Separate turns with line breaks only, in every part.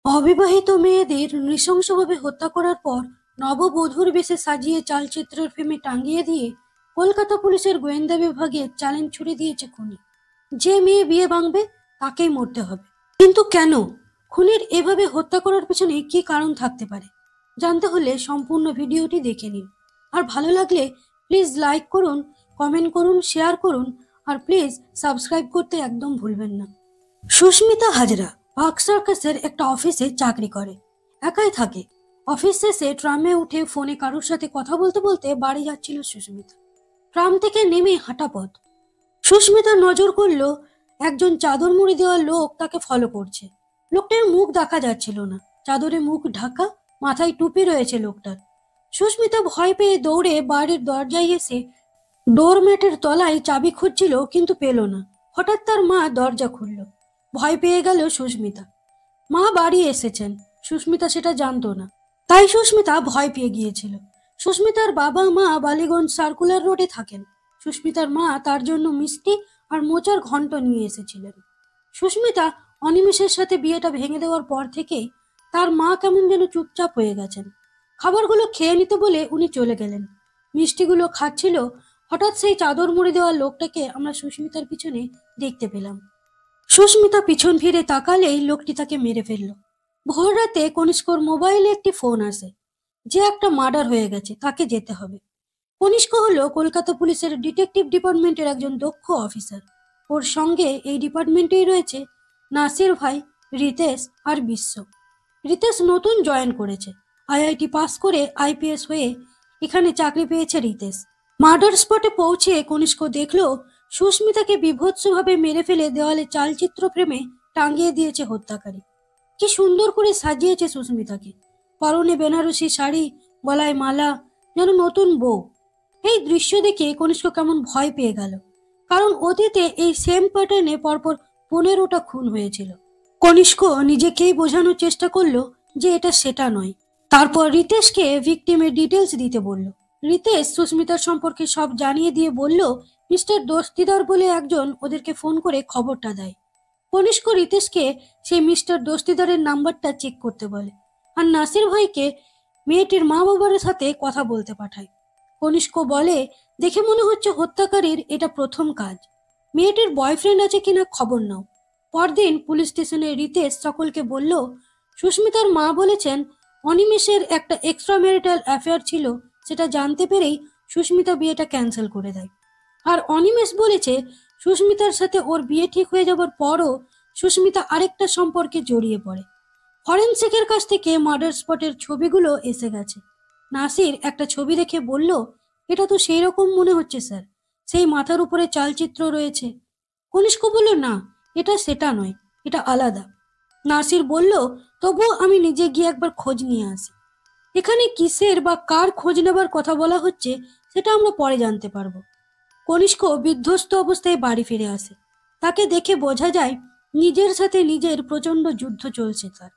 অবিবাহিত মেয়েদের নৃশংসভাবে হত্যা করার পর নববধূর বেশে সাজিয়ে চালচিত্রের ফ্রেমে টাঙিয়ে দিয়ে কলকাতা পুলিশের গোয়েন্দা বিভাগে চ্যালেঞ্জ ছুড়ে দিয়েছে খুনি। যে মেয়ে বিয়ে ভাঙবে তাকেই মরতে হবে। কিন্তু কেন? খুনির এভাবে হত্যা করার পেছনে কি কারণ থাকতে পারে? জানতে হলে সম্পূর্ণ ভিডিওটি দেখে নিন। আর ভালো লাগলে প্লিজ লাইক করুন, কমেন্ট করুন, শেয়ার করুন, আর প্লিজ সাবস্ক্রাইব করতে একদম ভুলবেন না। সুস্মিতা হাজরা পার্ক সার্কাসের একটা অফিসে চাকরি করে। একাই থাকে। অফিস শেষে ট্রামে উঠে ফোনে কারোর সাথে কথা বলতে বলতে বাড়ি যাচ্ছিল সুস্মিতা। ট্রাম থেকে নেমে হাঁটা পথ। সুস্মিতার নজর করলো একজন চাদর মুড়ি দেওয়া লোক তাকে ফলো করছে। লোকটার মুখ দেখা যাচ্ছিল না, চাদরে মুখ ঢাকা, মাথায় টুপি রয়েছে লোকটার। সুস্মিতা ভয় পেয়ে দৌড়ে বাড়ির দরজায় এসে ডোরম্যাটের তলায় চাবি খুঁজছিল, কিন্তু পেল না। হঠাৎ তার মা দরজা খুলল। ভয় পেয়ে গেল সুস্মিতা। মা বাড়ি এসেছেন, সুস্মিতা সেটা জানতো না। তাই সুস্মিতা ভয় পেয়ে গিয়েছিল। সুস্মিতার বাবা মা বালিগঞ্জ সার্কুলার রোডে থাকেন। সুস্মিতার মা তার জন্য মিষ্টি আর মোচার ঘন্ট নিয়ে এসেছিলেন। সুস্মিতা অনিমেষের সাথে বিয়েটা ভেঙে দেওয়ার পর থেকেই তার মা কেমন যেন চুপচাপ হয়ে গেছেন। খাবারগুলো খেয়ে নিতে বলে উনি চলে গেলেন। মিষ্টিগুলো খাচ্ছিল। হঠাৎ সেই চাদর মুড়ি দেওয়া লোকটাকে আমরা সুস্মিতার পিছনে দেখতে পেলাম। সুস্মিতা পিছন ফিরে তাকালেই লোকটি তাকে মেরে ফেলল। ভোর রাতে কনিষ্কর মোবাইলে একটি ফোন আসে যে একটা মার্ডার হয়ে গেছে, তাকে যেতে হবে। কনিষ্ক হলো কলকাতা পুলিশের ডিটেকটিভ ডিপার্টমেন্টের একজন দক্ষ অফিসার। ওর সঙ্গে এই ডিপার্টমেন্টেই রয়েছে নাসির ভাই, রিতেশ আর বিশ্ব। রিতেশ নতুন জয়েন করেছে। আইআইটি পাস করে আইপিএস হয়ে এখানে চাকরি পেয়েছে রিতেশ। মার্ডার স্পটে পৌঁছে কনিষ্ক দেখলো সুস্মিতাকে বীভৎসভাবে মেরে ফেলে দেওয়ালে চালচিত্র ফ্রেমে টাঙিয়ে দিয়েছে হত্যাকারী। কি সুন্দর করে সাজিয়েছে সুস্মিতাকে। পরনে বেনারসি শাড়ি, গলায় মালা, যেন নতুন বউ। এই দৃশ্য দেখে কনিষ্ক কেমন ভয় পেয়ে গেল, কারণ অতীতে এই সেম প্যাটার্নে পরপর 15টা খুন হয়েছিল। কনিষ্ক নিজেকেই বোঝানোর চেষ্টা করলো যে এটা সেটা নয়। তারপর রিতেশকে ভিকটিমের ডিটেলস দিতে বলল। রিতেশ সুস্মিতার সম্পর্কে সব জানিয়ে দিয়ে বলল মিস্টার দস্তিদার বলে একজন ওদেরকে ফোন করে খবরটা দেয়। কনিষ্ক রিতেশকে সেই মিস্টার দস্তিদারের নাম্বারটা চেক করতে বলে, আর নাসির ভাইকে মেয়েটির মা বাবার সাথে কথা বলতে পাঠায়। কনিষ্ক বলে দেখে মনে হচ্ছে হত্যাকারীর এটা প্রথম কাজ। মেয়েটির বয়ফ্রেন্ড আছে কিনা খবর নাও। পরদিন পুলিশ স্টেশনে রিতেশ সকলকে বলল সুস্মিতার মা বলেছেন অনিমেষের একটা এক্সট্রা ম্যারিটাল অ্যাফেয়ার ছিল, সেটা জানতে পেরেই সুস্মিতা বিয়েটা ক্যান্সেল করে দেয়। আর অনিমেষ বলেছে সুস্মিতার সাথে ওর বিয়ে ঠিক হয়ে যাবার পরও সুস্মিতা আরেকটা সম্পর্কে জড়িয়ে পড়ে। ফরেনসিকের কাছ থেকে মার্ডার স্পটের ছবিগুলো এসে গেছে। নাসির একটা ছবি দেখে বলল এটা তো সেই রকম মনে হচ্ছে স্যার, সেই মাথার উপরে চালচিত্র রয়েছে। কনিষ্ক বলল না, এটা সেটা নয়, এটা আলাদা। নাসির বলল তবুও আমি নিজে গিয়ে একবার খোঁজ নিয়ে আসি। এখানে কিসের বা কার খোঁজ নেবার কথা বলা হচ্ছে সেটা আমরা পরে জানতে পারবো। কনিষ্ক বিধ্বস্ত অবস্থায় বাড়ি ফিরে আসে। তাকে দেখে বোঝা যায় নিজের সাথে নিজের প্রচন্ড যুদ্ধ চলছে তার।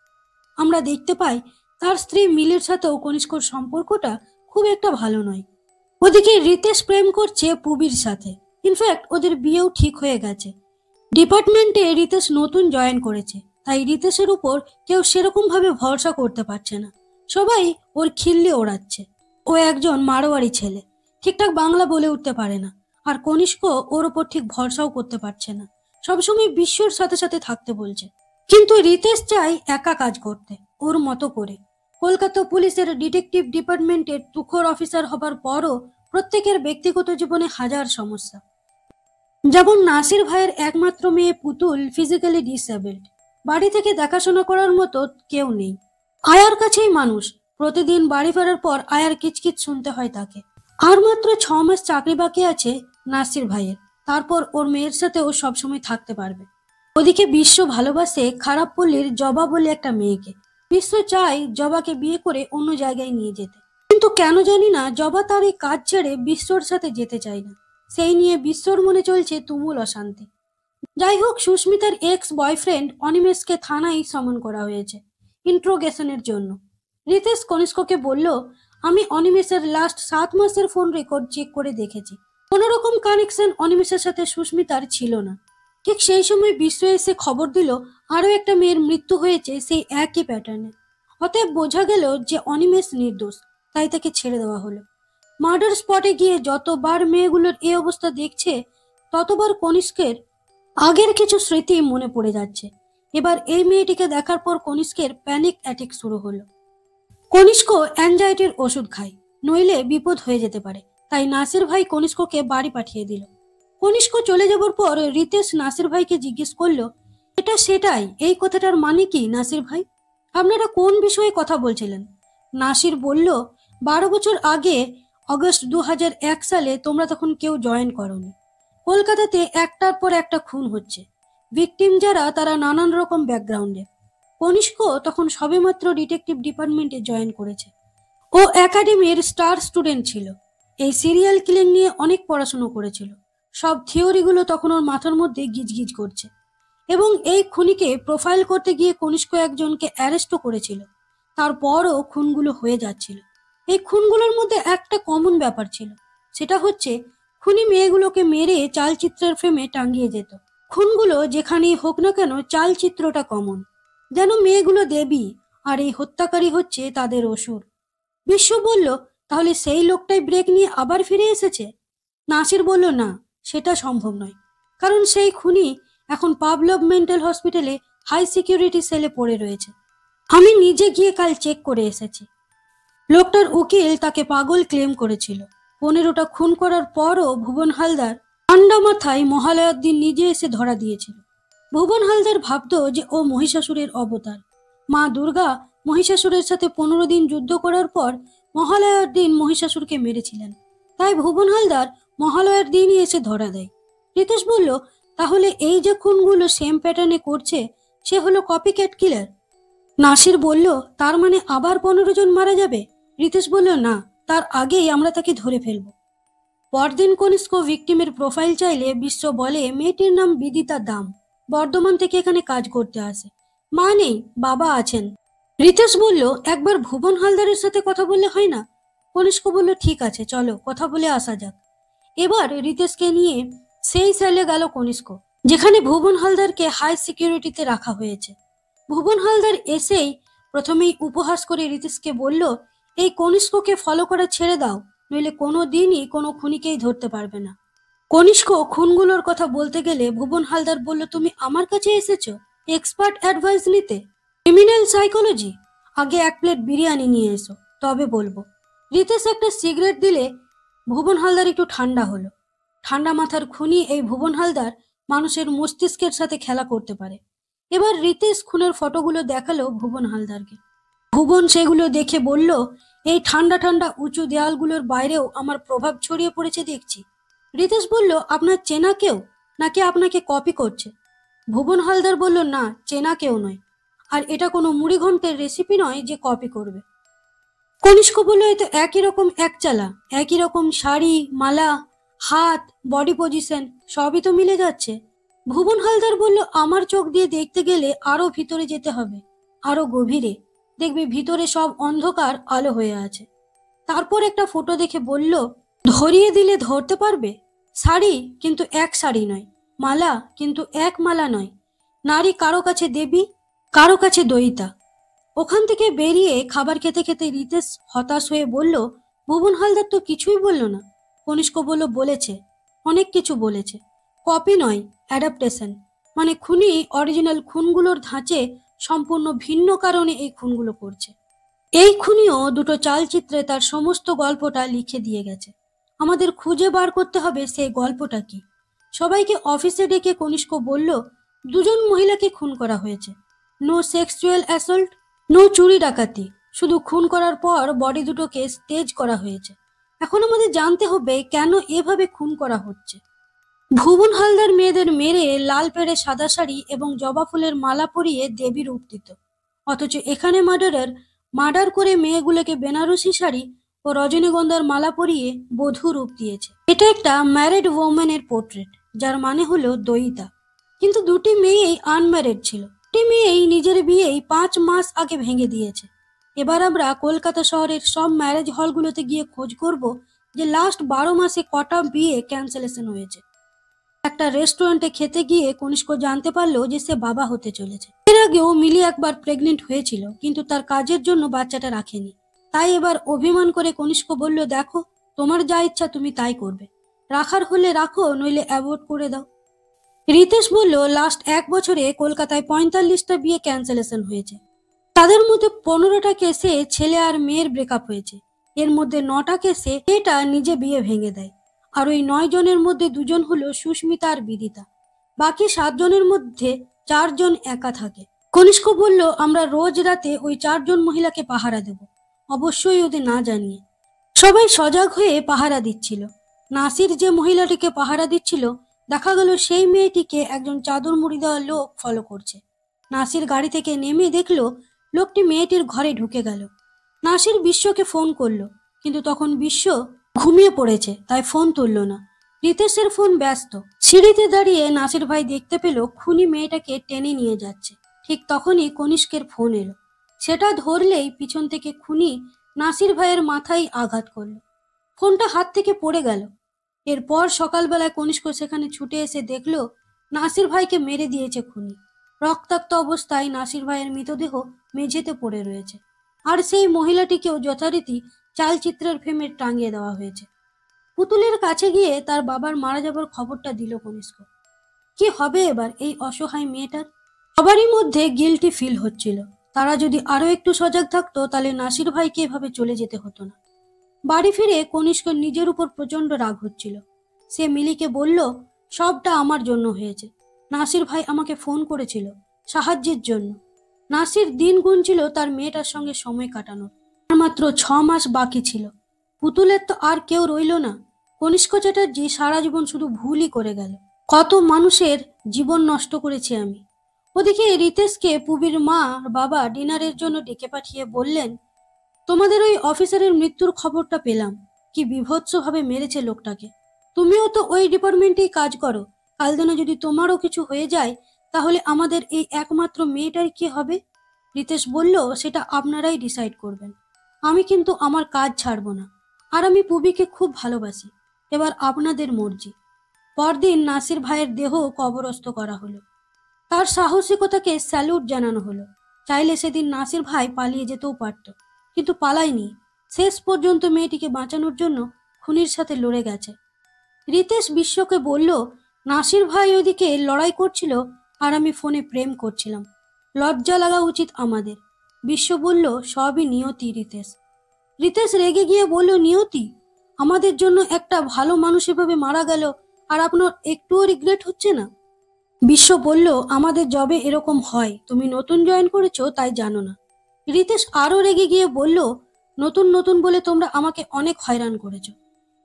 আমরা দেখতে পাই তার স্ত্রী মিলির সাথেও কনিষ্কর সম্পর্কটা খুব একটা ভালো নয়। ওদিকে রিতেশ প্রেম করছে পুবির সাথে। ইনফ্যাক্ট ওদের বিয়েও ঠিক হয়ে গেছে। ডিপার্টমেন্টে রিতেশ নতুন জয়েন করেছে, তাই রিতেশের উপর কেউ সেরকম ভাবে ভরসা করতে পারছে না। সবাই ওর খিল্লি ওড়াচ্ছে। ও একজন মারোয়ারি ছেলে, ঠিকঠাক বাংলা বলে উঠতে পারে না। আর কনিষ্ক ওর ওপর ঠিক ভরসাও করতে পারছে না, সবসময় বিশ্বর সাথে সাথে থাকতে বলছে। কিন্তু রিতেশ চাই একা কাজ করতে, ওর মতো করে। কলকাতা পুলিশের ডিটেকটিভ ডিপার্টমেন্টের তুখোর অফিসার হবার পরও প্রত্যেকের ব্যক্তিগত জীবনে হাজার সমস্যা। যেমন নাসির ভাইয়ের একমাত্র মেয়ে পুতুল ফিজিক্যালি ডিসেবলড, বাড়ি থেকে দেখাশোনা করার মতো কেউ নেই। আয়ার কাছেই মানুষ। প্রতিদিন বাড়ি ফেরার পর আয়ার কিচকিচ শুনতে হয় তাকে। আর মাত্র 6 মাস চাকরি বাকি আছে নাসির ভাইয়ের, তারপর ওর মেয়ের সাথে ও সবসময় থাকতে পারবে। ওদিকে বিশ্ব ভালোবাসে খারাপ পল্লীর জবা বলে একটা মেয়েকে। বিশ্ব চায় জবাকে বিয়ে করে অন্য জায়গায় নিয়ে যেতে, কিন্তু কেন জানি না জবা তার এই কাজ ছেড়ে বিশ্বর সাথে যেতে চায় না। সেই নিয়ে বিশ্বর মনে চলছে তুমুল অশান্তি। যাই হোক, সুস্মিতার এক্স বয়ফ্রেন্ড অনিমেষকে থানায় সমন করা হয়েছে ইন্ট্রোগেশনের জন্য। রিতেশ কনিষ্ককে বলল আমি অনিমেষের লাস্ট 7 মাসের ফোন রেকর্ড চেক করে দেখেছি, কোনো রকম কানেকশন অনিমেষের সাথে সুস্মিতার ছিল না। ঠিক সেই সময় বিশ্ব এসে খবর দিল আরও একটা মেয়ের মৃত্যু হয়েছে সেই একই প্যাটার্নে। অতএব বোঝা গেল যে অনিমেষ নির্দোষ, তাই তাকে ছেড়ে দেওয়া হলো। মার্ডার স্পটে গিয়ে যতবার মেয়েগুলোর এই অবস্থা দেখছে ততবার কনিষ্কের আগের কিছু স্মৃতি মনে পড়ে যাচ্ছে। এবার এই মেয়েটিকে দেখার পর কনিষ্কের প্যানিক অ্যাটাক শুরু হলো। কনিষ্ক অ্যাংজাইটির ওষুধ খায়, নইলে বিপদ হয়ে যেতে পারে। তাই নাসির ভাই কনিষ্ককে বাড়ি পাঠিয়ে দিল। কনিষ্ক চলে যাবার পর রিতেশ নাসির ভাইকে জিজ্ঞেস করলো, এটা সেটাই, এই কথাটার মানে কি নাসির ভাই? আপনারা কোন বিষয়ে কথা বলছিলেন? নাসির বলল, 12 বছর আগে অগস্ট 2001 সালে তোমরা তখন কেউ জয়েন করনি। কলকাতাতে একটার পর একটা খুন হচ্ছে। ভিকটিম যারা তারা নানান রকম ব্যাকগ্রাউন্ডে। কনিষ্ক তখন সবেমাত্র ডিটেকটিভ ডিপার্টমেন্টে জয়েন করেছে। ও একাডেমির স্টার স্টুডেন্ট ছিল। এই সিরিয়াল কিলিং নিয়ে অনেক পড়াশুনো করেছিল। সব থিওরিগুলো তখন ওর মাথার মধ্যে গিজগিজ করছে। এবং এই খুনিকে প্রোফাইল করতে গিয়ে কনিষ্ক একজনকে অ্যারেস্টও করেছিল। তারপরও খুনগুলো হয়ে যাচ্ছিল। এই খুনগুলোর মধ্যে একটা কমন ব্যাপার ছিল, সেটা হচ্ছে খুনি মেয়েগুলোকে মেরে চালচিত্রের ফ্রেমে টাঙিয়ে যেত। খুনগুলো যেখানেই হোক না কেন চালচিত্রটা কমন, যেন মেয়েগুলো দেবী আর এই হত্যাকারী হচ্ছে তাদের অসুর। বিশ্ব বলল, তাহলে সেই লোকটাই ব্রেক নিয়ে আবার ফিরে এসেছে? নাসির বলল, না, সেটা সম্ভব নয়, কারণ সেই খুনি এখন পাভলভ মেন্টাল হসপিটালে হাই সিকিউরিটি সেলে পড়ে রয়েছে। আমি নিজে গিয়ে কাল চেক করে এসেছি। লোকটার উকিল তাকে পাগল ক্লেম করেছিল। 15টা খুন করার পরও ভুবন হালদার ঠান্ডা মাথায় মহালয়ার দিন নিজে এসে ধরা দিয়েছিল। ভুবন হালদার ভাবত যে ও মহিষাসুরের অবতার। মা দুর্গা মহিষাসুরের সাথে 15 দিন যুদ্ধ করার পর মহালয়ার দিন মহিষাসুরকে মেরেছিলেন। তাই ভুবন হালদার মহালয়ার দিনই এসে ধরা দেয়। রিতেশ বলল, তাহলে এই যে খুনগুলো সেম প্যাটার্নে করছে, সে হলো কপিক্যাট কিলার। নাসির বলল, তার মানে আবার 15 জন মারা যাবে? রিতেশ বলল, না, তার আগেই আমরা তাকে ধরে ফেলব। পরদিন কনিষ্ক ভিকটিমের প্রোফাইল চাইলে বিশ্ব বলে মেয়েটির নাম বিদিতা দাম, বর্ধমান থেকে এখানে কাজ করতে আসে। মা নেই, বাবা আছেন। রিতেশ বলল, একবার ভুবন হালদারের সাথে কথা বললে হয় না? কনিষ্ক বলল, ঠিক আছে, চলো কথা বলে আসা যাক। এবার রিতেশকে নিয়ে সেই সেলে গেল কনিষ্ক, যেখানে ভুবন হালদারকে হাই সিকিউরিটিতে রাখা হয়েছে। ভুবন হালদার এসেই প্রথমেই উপহাস করে রিতেশকে বলল, এই কনিষ্ককে ফলো করা ছেড়ে দাও, নইলে কোনো দিনই কোনো খুনিকেই ধরতে পারবে না। কনিষ্ক খুনগুলোর কথা বলতে গেলে ভুবন হালদার বলল, তুমি আমার কাছে এসেছো এক্সপার্ট অ্যাডভাইস নিতে? Criminal psychology? আগে 1 প্লেট বিরিয়ানি নিয়ে এসো, তবে বলবো। রিতেশ একটা সিগারেট দিলে ভুবন হালদার একটু ঠান্ডা হলো। ঠান্ডা মাথার খুনি এই ভুবন হালদার মানুষের মস্তিষ্কের সাথে খেলা করতে পারে। এবার রিতেশ খুনের ফটোগুলো দেখালো ভুবন হালদারকে। ভুবন সেগুলো দেখে বলল, এই ঠান্ডা ঠান্ডা উঁচু দেয়ালগুলোর বাইরেও আমার প্রভাব ছড়িয়ে পড়েছে দেখছি। রিতেশ বলল, আপনার চেনা কেউ, নাকি আপনাকে কপি করছে? ভুবন হালদার বলল, না, চেনা কেউ নয়, আর এটা কোনো মুড়িঘণ্টের রেসিপি নয় যে কপি করবে। কনিষ্ক বলল, এ তো একই রকম একচালা, একই রকম শাড়ি, মালা, হাত, বডি পজিশন সবই তো মিলে যাচ্ছে। ভুবন হালদার বলল, আমার চোখ দিয়ে দেখতে গেলে আরো ভিতরে যেতে হবে, আরো গভীরে। দেখবি ভিতরে সব অন্ধকার আলো হয়ে আছে। তারপর একটা ফটো দেখে বলল, ধরিয়ে দিলে ধরতে পারবে? শাড়ি, কিন্তু এক শাড়ি নয়। মালা, কিন্তু এক মালা নয়। নারী কারো কাছে দেবী, কারো কাছে দয়িতা। ওখান থেকে বেরিয়ে খাবার খেতে খেতে রিতেশ হতাশ হয়ে বলল, ভুবন হালদার তো কিছুই বলল না। কনিষ্ক বলল, বলেছে, অনেক কিছু বলেছে। কপি নয়, অ্যাডাপ্টেশন। মানে খুনি অরিজিনাল খুনগুলোর ধাঁচে সম্পূর্ণ ভিন্ন কারণে এই খুনগুলো করছে। এই খুনিও দুটো চালচিত্রে তার সমস্ত গল্পটা লিখে দিয়ে গেছে। আমাদের খুঁজে বার করতে হবে সেই গল্পটা কি। সবাইকে অফিসে ডেকে কনিষ্ক বলল, 2জন মহিলাকে খুন করা হয়েছে। নো সেক্সুয়াল অ্যাসল্ট, নো চুরি ডাকাতি, শুধু খুন করার পর বডি দুটোকে স্টেজ করা হয়েছে। এখন আমাদের জানতে হবে কেন এভাবে খুন করা হচ্ছে। ভুবন হালদার মেয়েদের মেরে লাল পেড়ে সাদা শাড়ি এবং জবা ফুলের মালা পরিয়ে দেবী রূপ দিত, অথচ এখানে মার্ডার করে মেয়েগুলোকে বেনারসি শাড়ি ও রজনীগন্ধার মালা পরিয়ে বধূ রূপ দিয়েছে। এটা একটা ম্যারিড ওম্যানের পোর্ট্রেট, যার মানে হলো দয়িতা। কিন্তু দুটি মেয়েই আনম্যারিড ছিল। দুটি মেয়েই নিজের বিয়েই 5 মাস আগে ভেঙে দিয়েছে। এবার আমরা কলকাতা শহরের সব ম্যারেজ হলগুলোতে গিয়ে খোঁজ করব যে লাস্ট 12 মাসে কটা বিয়ে ক্যান্সেলেশন হয়েছে। একটা রেস্টুরেন্টে খেতে গিয়ে কনিষ্ক জানতে পারলো যে সে বাবা হতে চলেছে। এর আগেও মিলি একবার প্রেগনেন্ট হয়েছিল, কিন্তু তার কাজের জন্য বাচ্চাটা রাখেনি। তাই এবার অভিমান করে কনিষ্ক বলল, দেখো, তোমার যা ইচ্ছা তুমি তাই করবে, রাখার হলে রাখো, নইলে অ্যাভয়েড করে দাও। রিতেশ বলল, লাস্ট 1 বছরে কলকাতায় 45টা বিয়ে ক্যান্সেলেশন হয়েছে। তাদের মধ্যে 15টা কেসে ছেলে আর মেয়ের ব্রেকআপ হয়েছে। এর মধ্যে 9টা কেসে এটা নিজে বিয়ে ভেঙে দেয়। আর ওই 9 জনের মধ্যে 2জন হলো সুস্মিতা আর বিদিতা। বাকি 7 জনের মধ্যে 4জন একা থাকে। কনিষ্ক বলল, আমরা রোজ রাতে ওই 4জন মহিলাকে পাহারা দেব, অবশ্যই ওদের না জানিয়ে। সবাই সজাগ হয়ে পাহারা দিচ্ছিল। নাসির যে মহিলাটিকে পাহারা দিচ্ছিল, দেখা গেল সেই মেয়েটিকে একজন চাদর মুড়ি দেওয়া লোক ফলো করছে। নাসির গাড়ি থেকে নেমে দেখলো লোকটি মেয়েটির ঘরে ঢুকে গেল। নাসির বিশ্বকে ফোন করলো, কিন্তু তখন বিশ্ব ঘুমিয়ে পড়েছে, তাই ফোন তুললো না। রিতেশের ফোন ব্যস্ত। সিঁড়িতে দাঁড়িয়ে নাসির ভাই দেখতে পেল খুনি মেয়েটাকে টেনে নিয়ে যাচ্ছে। ঠিক তখনই কনিষ্কের ফোন এলো। সেটা ধরলেই পিছন থেকে খুনি নাসির ভাইয়ের মাথায় আঘাত করলো। ফোনটা হাত থেকে পড়ে গেল। এরপর সকালবেলায় কনিষ্ক সেখানে ছুটে এসে দেখলো নাসির ভাইকে মেরে দিয়েছে খুনি। রক্তাক্ত অবস্থায় নাসির ভাইয়ের মৃতদেহ মেঝেতে পড়ে রয়েছে। আর সেই মহিলাটিকেও যথারীতি চালচিত্রের ফ্রেমে টাঙিয়ে দেওয়া হয়েছে। পুতুলের কাছে গিয়ে তার বাবার মারা যাবার খবরটা দিল কনিষ্ক। কি হবে এবার এই অসহায় মেয়েটার? সবারই মধ্যে গিল্টি ফিল হচ্ছিল। তারা যদি আরো একটু সজাগ থাকতো, তাহলে নাসির ভাইকে এভাবে চলে যেতে হতো না। বাড়ি ফিরে কনিষ্ক নিজের উপর প্রচন্ড রাগ হচ্ছিল। সে মিলিকে বলল, সবটা আমার জন্য হয়েছে। নাসির ভাই আমাকে ফোন করেছিল সাহায্যের জন্য। নাসির দিন গুনছিল তার মেয়েটার সঙ্গে সময় কাটানোর। আর মাত্র 6 মাস বাকি ছিল। পুতুলের তো আর কেউ রইল না। কনিষ্ক চ্যাটার্জি সারা জীবন শুধু ভুলই করে গেল। কত মানুষের জীবন নষ্ট করেছি আমি। ওদিকে রিতেশকে পুবির মা আর বাবা ডিনারের জন্য ডেকে পাঠিয়ে বললেন, তোমাদের ওই অফিসারের মৃত্যুর খবরটা পেলাম। কি বীভৎসভাবে মেরেছে লোকটাকে। তুমিও তো ওই ডিপার্টমেন্টেই কাজ করো। কাল দিনে যদি তোমারও কিছু হয়ে যায়, তাহলে আমাদের এই একমাত্র মেয়েটার কি হবে? রিতেশ বলল, সেটা আপনারাই ডিসাইড করবেন। আমি কিন্তু আমার কাজ ছাড়বো না। আর আমি পুবিকে খুব ভালোবাসি। এবার আপনাদের মর্জি। পরদিন নাসির ভাইয়ের দেহ কবরস্থ করা হলো। তার সাহসিকতাকে স্যালুট জানানো হলো। চাইলে সেদিন নাসির ভাই পালিয়ে যেতেও পারত, কিন্তু পালায়নি। শেষ পর্যন্ত মেয়েটিকে বাঁচানোর জন্য খুনির সাথে লড়ে গেছে। রিতেশ বিশ্বকে বলল, নাসির ভাই ওদিকে লড়াই করছিল আর আমি ফোনে প্রেম করছিলাম। লজ্জা লাগা উচিত আমাদের। বিশ্ব বলল, সবই নিয়তি রিতেশ। রিতেশ রেগে গিয়ে বলল, নিয়তি? আমাদের জন্য একটা ভালো মানুষ এভাবে মারা গেল, আর আপনার একটুও রিগ্রেট হচ্ছে না? বিশ্ব বলল, আমাদের জবে এরকম হয়, তুমি নতুন জয়েন করেছো তাই জানো না। রিতেশ আরো রেগে গিয়ে বলল, নতুন নতুন বলে তোমরা আমাকে অনেক হয়রান করেছো।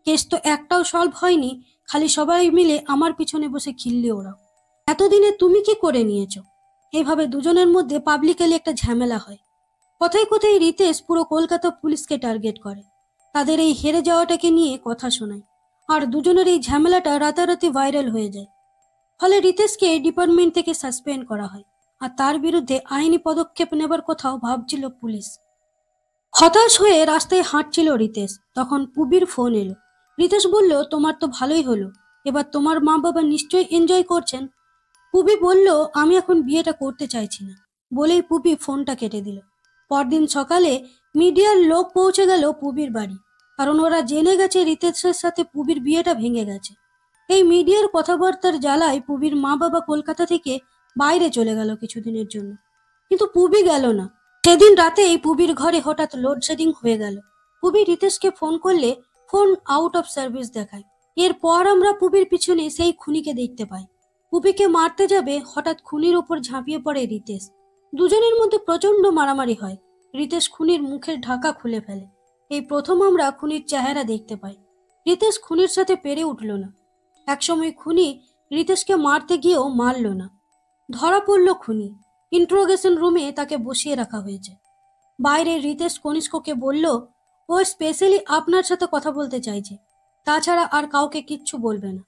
কেস তো একটাও সলভ হয়নি, খালি সবাই মিলে আমার পিছনে বসে খিল্লি ওড়াও। এতদিনে তুমি কি করে নিয়েছো? এইভাবে দুজনের মধ্যে পাবলিকালি একটা ঝামেলা হয়। কথায় কথায় রিতেশ পুরো কলকাতা পুলিশকে টার্গেট করে। তাদের এই হেরে যাওয়াটাকে নিয়ে কথা শোনায়। আর দুজনের এই ঝামেলাটা রাতারাতি ভাইরাল হয়ে যায়। ফলে রিতেশকে ডিপার্টমেন্ট থেকে সাসপেন্ড করা হয়। আর তার বিরুদ্ধে আইনি পদক্ষেপ নেবার কথাও ভাবছিল পুলিশ। হতাশ হয়ে রাস্তায় হাঁটছিল রিতেশ, তখন পুবির ফোন এলো। রিতেশ বলল, তোমার তো ভালোই হলো, এবার তোমার মা বাবা নিশ্চয়ই এনজয় করছেন। পুবি বলল, আমি এখন বিয়েটা করতে চাইছি না, বলেই পুবি ফোনটা কেটে দিল। পরদিন সকালে মিডিয়ার লোক পৌঁছে গেল পুবির বাড়ি, কারণ ওরা জেনে গেছে রিতেশের সাথে পুবির বিয়েটা ভেঙে গেছে। এই মিডিয়ার কথাবার্তার জ্বালায় পুবির মা বাবা কলকাতা থেকে বাইরে চলে গেল কিছুদিনের জন্য। কিন্তু পুবি গেল না। সেদিন রাতেই পুবির ঘরে হঠাৎ লোডশেডিং হয়ে গেল। পুবি রিতেশকে ফোন করলে ফোন আউট অফ সার্ভিস দেখায়। এরপর আমরা পুবির পিছনে সেই খুনিকে দেখতে পাই। পুবিকে মারতে যাবে, হঠাৎ খুনির ওপর ঝাঁপিয়ে পড়ে রিতেশ। দুজনের মধ্যে প্রচন্ড মারামারি হয়। রিতেশ খুনির মুখের ঢাকা খুলে ফেলে। এই প্রথম আমরা খুনির চেহারা দেখতে পাই। রিতেশ খুনির সাথে পেরে উঠল না। একসময় খুনি রিতেশকে মারতে গিয়েও মারল না। ধরা পড়ল খুনি। ইন্ট্রোগেশন রুমে তাকে বসিয়ে রাখা হয়েছে। বাইরে রিতেশ কনিষ্ককে বলল, ও স্পেশালি আপনার সাথে কথা বলতে চাইছে, তাছাড়া আর কাউকে কিচ্ছু বলবে না।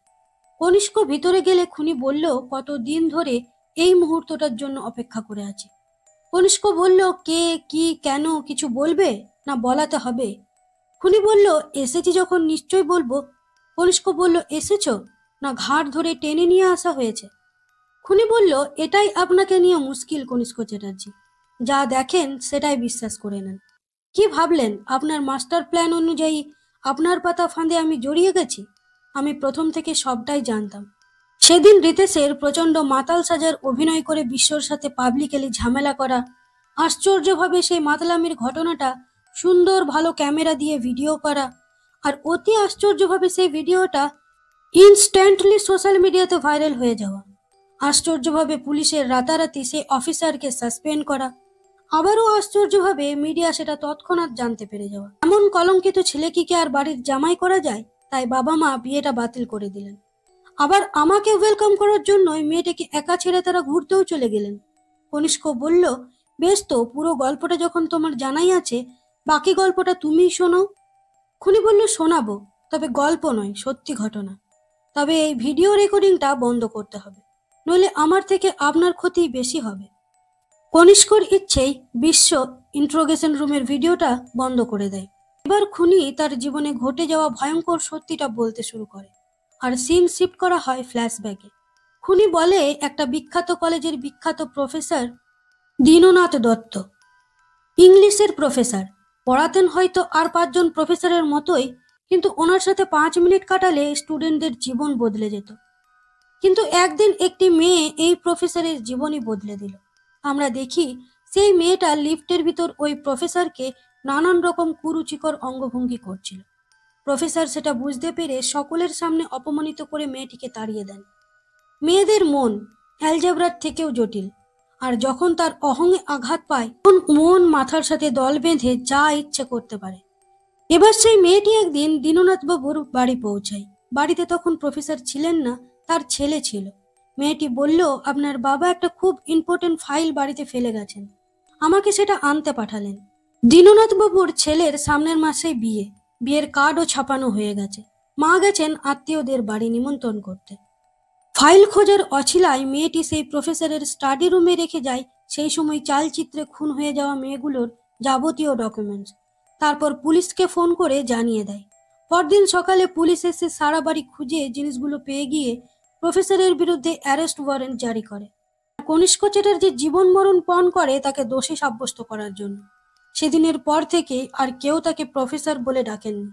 কনিষ্ক ভিতরে গেলে খুনি বলল, কতদিন ধরে এই মুহূর্তটার জন্য অপেক্ষা করে আছি। কনিষ্ক বলল, কে, কি, কেন, কিছু বলবে না বলাতে হবে? খুনি বলল, এসেছি যখন নিশ্চয় বলবো। কনিষ্ক বলল, এসেছো? না ঘাড় ধরে টেনে নিয়ে আসা হয়েছে? খুনি বলল, এটাই আপনাকে নিয়ে মুশকিল কনিষ্ক চ্যাটার্জি। যা দেখেন সেটাই বিশ্বাস করে নেন। কি ভাবলেন আপনার মাস্টার প্ল্যান অনুযায়ী আপনার পাতা ফাঁদে আমি জড়িয়ে গেছি? আমি প্রথম থেকে সবটাই জানতাম। সেদিন রিতেশের প্রচণ্ড মাতাল সাজার অভিনয় করে বিশ্বর সাথে পাবলিকালি ঝামেলা করা, আশ্চর্যভাবে সেই মাতলামির ঘটনাটা সুন্দর ভালো ক্যামেরা দিয়ে ভিডিও করা, আর অতি আশ্চর্যভাবে সেই ভিডিওটা ইনস্ট্যান্টলি সোশ্যাল মিডিয়াতে ভাইরাল হয়ে যাওয়া, আশ্চর্যভাবে পুলিশের রাতারাতি সেই অফিসারকে সাসপেন্ড করা, আবারও আশ্চর্যভাবে মিডিয়া সেটা তৎক্ষণাৎ জানতে পেরে যাওয়া। এমন কলঙ্কিত ছেলেকে কি আর বাড়ির জামাই করা যায়? তাই বাবা মা বিয়েটা বাতিল করে দিলেন। আবার আমাকে ওয়েলকাম করার জন্যই মেয়েটাকে একা ছেড়ে তারা ঘুরতেও চলে গেলেন। কনিষ্ক বলল, বেশ তো, পুরো গল্পটা যখন তোমার জানাই আছে, বাকি গল্পটা তুমিই শোনো। খুনি বলল, শোনাবো, তবে গল্প নয়, সত্যি ঘটনা। তবে এই ভিডিও রেকর্ডিংটা বন্ধ করতে হবে, নইলে আমার থেকে আপনার ক্ষতি বেশি হবে। কনিষ্কর ইচ্ছেই বিশ্ব ইন্ট্রোগেশন রুমের ভিডিওটা বন্ধ করে দেয়। এবার খুনি তার জীবনে ঘটে যাওয়া ভয়ঙ্কর সত্যিটা বলতে শুরু করে, আর সিন শিফট করা হয় ফ্ল্যাশব্যাকে। খুনি বলে, একটা বিখ্যাত কলেজের বিখ্যাত প্রফেসর দীননাথ দত্ত, ইংলিশের প্রফেসর, পড়াতেন হয়তো আর 5জন প্রফেসরের মতোই, কিন্তু ওনার সাথে 5 মিনিট কাটালে স্টুডেন্টদের জীবন বদলে যেত। কিন্তু একদিন একটি মেয়ে এই প্রফেসরের জীবনই বদলে দিল। আমরা দেখি সেই মেয়েটা লিফটের ভিতর ওই প্রফেসরকে নানান রকম কুরুচিকর অঙ্গভঙ্গি করছিল। প্রফেসর সেটা বুঝতে পেরে সকলের সামনে অপমানিত করে মেয়েটিকে তাড়িয়ে দেন। মেয়েদের মন অ্যালজেব্রার থেকেও জটিল, আর যখন তার অহংয়ে আঘাত পায় তখন মন মাথার সাথে দল বেঁধে যা ইচ্ছে করতে পারে। এবার সেই মেয়েটি একদিন দীননাথবাবুর বাড়ি পৌঁছায়। বাড়িতে তখন প্রফেসর ছিলেন না, তার ছেলে ছিল। মেয়েটি বলল, আপনার বাবা একটা খুব ইম্পর্টেন্ট ফাইল বাড়িতে ফেলে গেছেন, আমাকে সেটা আনতে পাঠালেন। দীননাথবাবুর ছেলের সামনের মাসেই বিয়ে, বিয়ের কার্ডও ছাপানো হয়ে গেছে। মা গেছেন আত্মীয়দের বাড়ি নিমন্ত্রণ করতে। ফাইল খোঁজার অছিলায় মেয়েটি সেই প্রফেসরের স্টাডি রুমে রেখে যায় সেই সময় চালচিত্রে খুন হয়ে যাওয়া মেয়েগুলোর যাবতীয় ডকুমেন্টস। তারপর পুলিশকে ফোন করে জানিয়ে দেয়। পরদিন সকালে পুলিশ এসে সারা বাড়ি খুঁজে জিনিসগুলো পেয়ে গিয়ে প্রফেসরের বিরুদ্ধে অ্যারেস্ট ওয়ারেন্ট জারি করে। কনিষ্ক চ্যাটার্জি জীবন মরণ পণ করে তাকে দোষী সাব্যস্ত করার জন্য। সেদিনের পর থেকে আর কেউ তাকে প্রফেসর বলে ডাকেননি।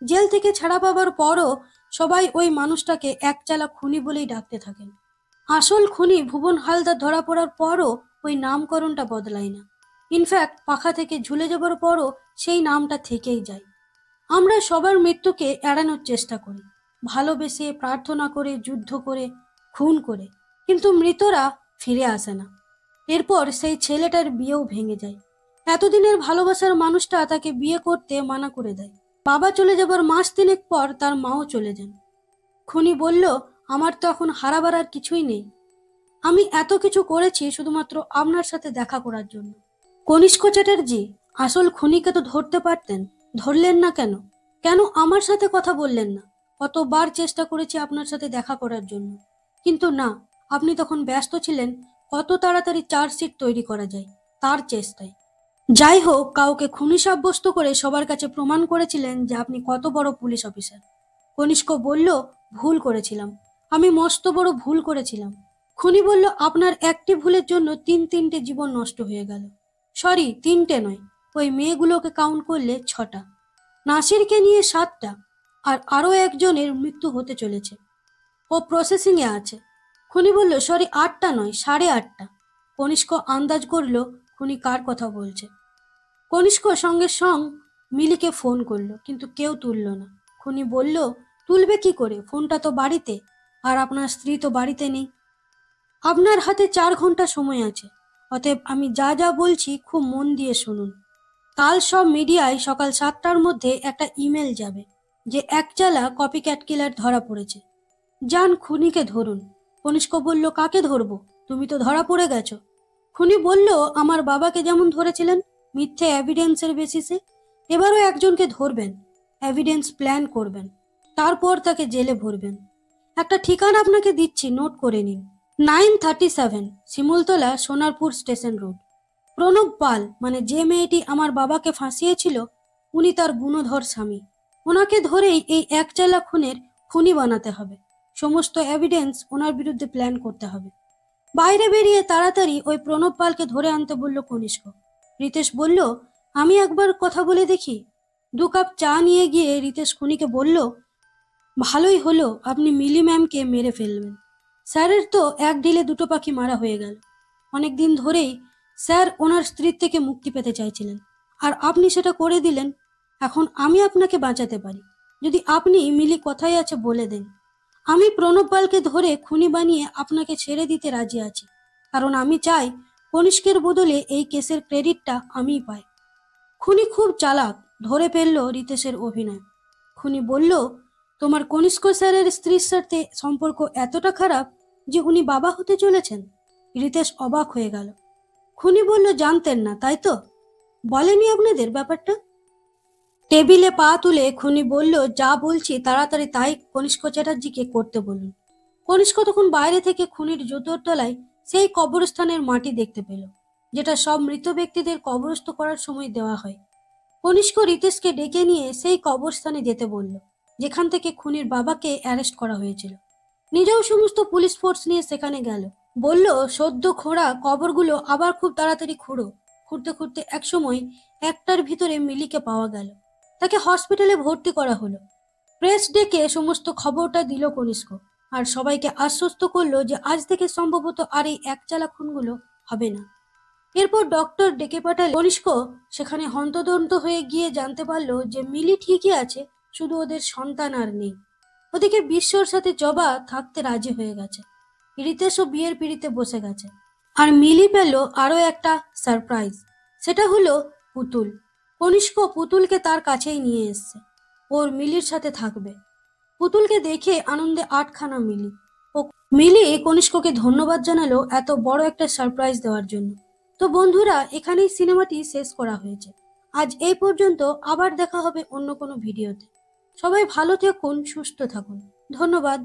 জেল থেকে ছাড়া পাবার পরও সবাই ওই মানুষটাকে একচালা খুনি বলেই ডাকতে থাকেন। আসল খুনি ভুবন হালদার ধরা পড়ার পরও ওই নামকরণটা বদলায় না। ইনফ্যাক্ট পাখা থেকে ঝুলে যাবার পরও সেই নামটা থেকেই যায়। আমরা সবার মৃত্যুকে এড়ানোর চেষ্টা করি, ভালোবেসে, প্রার্থনা করে, যুদ্ধ করে, খুন করে, কিন্তু মৃতরা ফিরে আসে না। এরপর সেই ছেলেটার বিয়েও ভেঙে যায়। এতদিনের ভালোবাসার মানুষটা তাকে বিয়ে করতে মানা করে দেয়। বাবা চলে যাবার মাস 3 পর তার মাও চলে যান। খুনি বলল, আমার তো এখন হারাবার আর কিছুই নেই। আমি এত কিছু করেছি শুধুমাত্র আপনার সাথে দেখা করার জন্য। কনিষ্ক চ্যাটার্জি, আসল খুনিকে তো ধরতে পারতেন, ধরলেন না কেন? কেন আমার সাথে কথা বললেন না? কতবার চেষ্টা করেছি আপনার সাথে দেখা করার জন্য, কিন্তু না, আপনি তখন ব্যস্ত ছিলেন কত তাড়াতাড়ি চার্জশিট তৈরি করা যায় তার চেষ্টায়। যাই হোক, কাউকে খুনি সাব্যস্ত করে সবার কাছে প্রমাণ করেছিলেন যে আপনি কত বড় পুলিশ অফিসার। কনিষ্ক বলল, ভুল করেছিলাম, আমি মস্ত বড় ভুল করেছিলাম। খুনি বলল, আপনার একটি ভুলের জন্য 3টে জীবন নষ্ট হয়ে গেল। সরি, 3টে নয়, ওই মেয়েগুলোকে কাউন্ট করলে 6টা, নাসিরকে নিয়ে 7টা, আর আরও একজনের মৃত্যু হতে চলেছে, ও প্রসেসিংয়ে আছে। খুনি বলল, সরি, 8টা নয়, 8.5টা। কনিষ্ক আন্দাজ করল খুনি কার কথা বলছে। কনিষ্ক সঙ্গে মিলিকে ফোন করলো, কিন্তু কেউ তুলল না। খুনি বলল, তুলবে কি করে, ফোনটা তো বাড়িতে, আর আপনার স্ত্রী তো বাড়িতে নেই। আপনার হাতে 4 ঘন্টা সময় আছে, অতএব আমি যা যা বলছি খুব মন দিয়ে শুনুন। কাল সব মিডিয়ায় সকাল 7টার মধ্যে একটা ইমেল যাবে যে একচালা কপিক্যাট কিলার ধরা পড়েছে। যান, খুনিকে ধরুন। কনিষ্ক বলল, কাকে ধরবো, তুমি তো ধরা পড়ে গেছো। খুনি বলল, আমার বাবাকে যেমন ধরেছিলেন মিথ্যে এভিডেন্সের বেসিসে, এবারও একজনকে ধরবেন, এভিডেন্স প্ল্যান করবেন, তারপর তাকে জেলে ভরবেন। একটা ঠিকানা আপনাকে দিচ্ছি, নোট করে নিন। 937 শিমুলতলা, সোনারপুর স্টেশন রোড। প্রণব পাল, মানে যে মেয়েটি আমার বাবাকে ফাঁসিয়েছিল, উনি তার গুণধর স্বামী। ওনাকে ধরেই এই একচালা খুনের খুনি বানাতে হবে। সমস্ত এভিডেন্স ওনার বিরুদ্ধে প্ল্যান করতে হবে। বাইরে বেরিয়ে তাড়াতাড়ি ওই প্রণব পালকে ধরে আনতে বলল কনিষ্ক। রিতেশ বলল, আমি একবার কথা বলে দেখি। 2 কাপ চা নিয়ে গিয়ে রিতেশ খুনিকে বলল, ভালোই হলো আপনি মিলি ম্যামকে মেরে ফেলবেন। স্যারের তো এক ঢিলে 2টো পাখি মারা হয়ে গেল। অনেকদিন ধরেই স্যার ওনার স্ত্রীর থেকে মুক্তি পেতে চাইছিলেন, আর আপনি সেটা করে দিলেন। এখন আমি আপনাকে বাঁচাতে পারি, যদি আপনি মিলি কোথায় আছে বলে দেন। আমি প্রণব পালকে ধরে খুনি বানিয়ে আপনাকে ছেড়ে দিতে রাজি আছি, কারণ আমি চাই কনিষ্কের বদলে এই কেসের ক্রেডিটটা আমিই পাই। খুনি খুব চালাক, ধরে ফেলল রিতেশের অভিনয়। খুনি বলল, তোমার কনিষ্ক স্যারের স্ত্রীর সাথে সম্পর্ক এতটা খারাপ যে উনি বাবা হতে চলেছেন? রিতেশ অবাক হয়ে গেল। খুনি বলল, জানতেন না তাই তো? বলেনি আপনাদের ব্যাপারটা? টেবিলে পা তুলে খুনি বলল, যা বলছি তাড়াতাড়ি তাই কনিষ্ক চ্যাটার্জিকে করতে বলুন। কনিষ্ক তখন বাইরে থেকে খুনির জুতোর তলায় সেই কবরস্থানের মাটি দেখতে পেল, যেটা সব মৃত ব্যক্তিদের কবরস্থ করার সময় দেওয়া হয়। কনিষ্ক রিতেশকে ডেকে নিয়ে সেই কবরস্থানে যেতে বলল, যেখান থেকে খুনির বাবাকে অ্যারেস্ট করা হয়েছিল। নিজেও সমস্ত পুলিশ ফোর্স নিয়ে সেখানে গেল। বলল, সদ্য খোঁড়া কবরগুলো আবার খুব তাড়াতাড়ি খুঁড়ো। খুঁড়তে খুঁড়তে একসময় একটার ভিতরে মিলিকে পাওয়া গেল। তাকে হসপিটালে ভর্তি করা হলো। প্রেস ডেকে সমস্ত খবরটা দিল কনিষ্ক, আর সবাইকে আশ্বস্ত করলো যে আজ থেকে সম্ভবত আর এই একচালা খুনগুলো হবে না। এরপর ডক্টর ডেকে পাঠালে কনিষ্ক সেখানে হন্তদন্ত হয়ে গিয়ে জানতে পারলো যে মিলি ঠিকই আছে, শুধু ওদের সন্তান আর নেই। ওদিকে বিশ্বর সাথে জবা থাকতে রাজি হয়ে গেছে। রিতেশও বিয়ের পিড়িতে বসে গেছে। আর মিলি পেল আরো একটা সারপ্রাইজ, সেটা হলো পুতুল। কনিষ্ক পুতুলকে তার কাছেই নিয়ে এসছে, ওর মিলির সাথে থাকবে। পুতুলকে দেখে আনন্দে আটখানা মিলি। ও মিলি কনিষ্ককে ধন্যবাদ জানালো এত বড় একটা সারপ্রাইজ দেওয়ার জন্য। তো বন্ধুরা, এখানেই সিনেমাটি শেষ করা হয়েছে। আজ এই পর্যন্ত, আবার দেখা হবে অন্য কোনো ভিডিওতে। সবাই ভালো থাকুন, সুস্থ থাকুন। ধন্যবাদ।